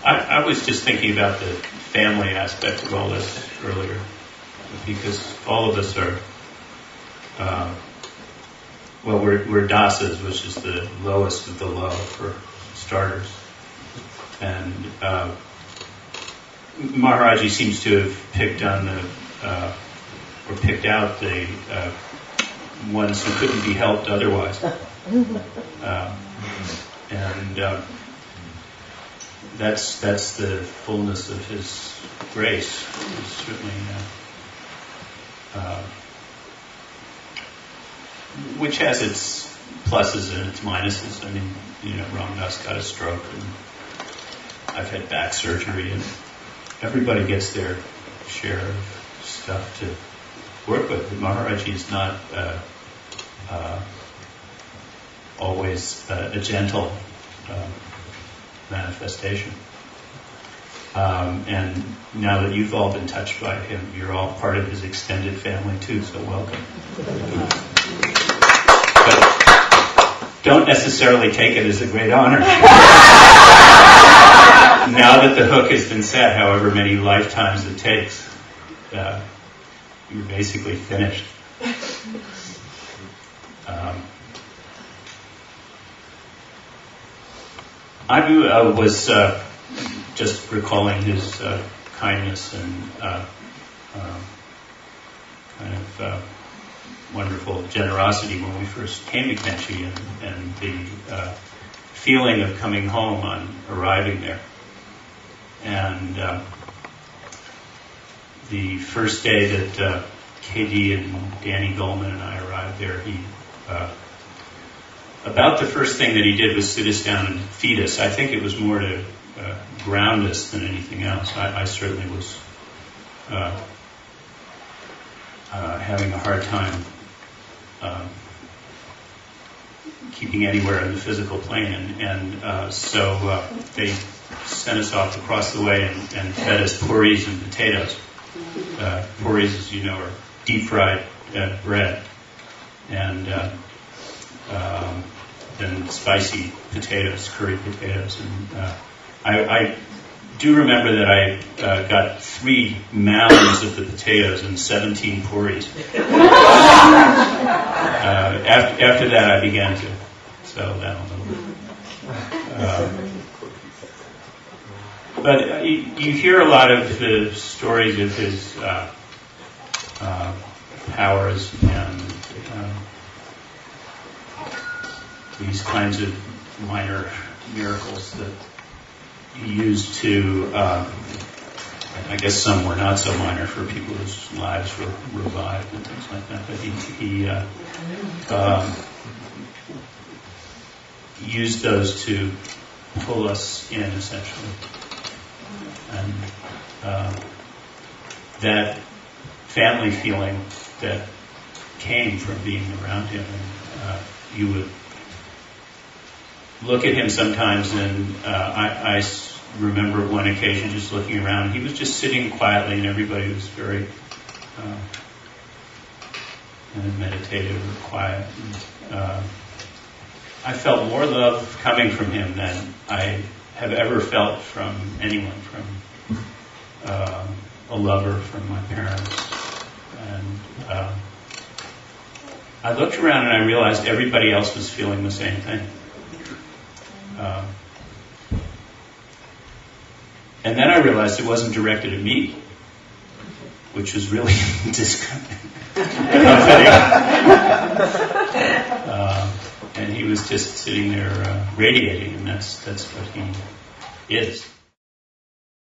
I was just thinking about the family aspect of all this earlier, because all of us are, we're dasas, which is the lowest of the low for starters. And Maharaj-ji seems to have picked out the ones who couldn't be helped otherwise. That's the fullness of his grace. It's certainly, which has its pluses and its minuses. I mean, Ramdas got a stroke, and I've had back surgery, and everybody gets their share of stuff to work with. Maharaj-ji is not always a gentle manifestation. And now that you've all been touched by him, you're all part of his extended family too, so welcome. But don't necessarily take it as a great honor. Now that the hook has been set, however many lifetimes it takes, you're basically finished. I was just recalling his kindness and wonderful generosity when we first came to Kenchi, and the feeling of coming home on arriving there. And the first day that KD and Danny Goldman and I arrived there, he about the first thing that he did was sit us down and feed us. I think it was more to ground us than anything else. I certainly was having a hard time keeping anywhere in the physical plane, and so they sent us off across the way and fed us puris and potatoes. Puris, as you know, are deep-fried bread, and then spicy potatoes, curry potatoes. And I do remember that I got 3 mounds of the potatoes and 17 puris. After that, I began to settle down a little bit. But you hear a lot of the stories of his powers and these kinds of minor miracles that he used to, I guess some were not so minor for people whose lives were revived and things like that, but he used those to pull us in, essentially. And that family feeling that came from being around him, and you would look at him sometimes, and I remember one occasion just looking around. He was just sitting quietly, and everybody was very meditative and quiet. And, I felt more love coming from him than I have ever felt from anyone, from a lover, from my parents. And I looked around and I realized everybody else was feeling the same thing. And then I realized it wasn't directed at me, which was really and he was just sitting there radiating, and that's what he is.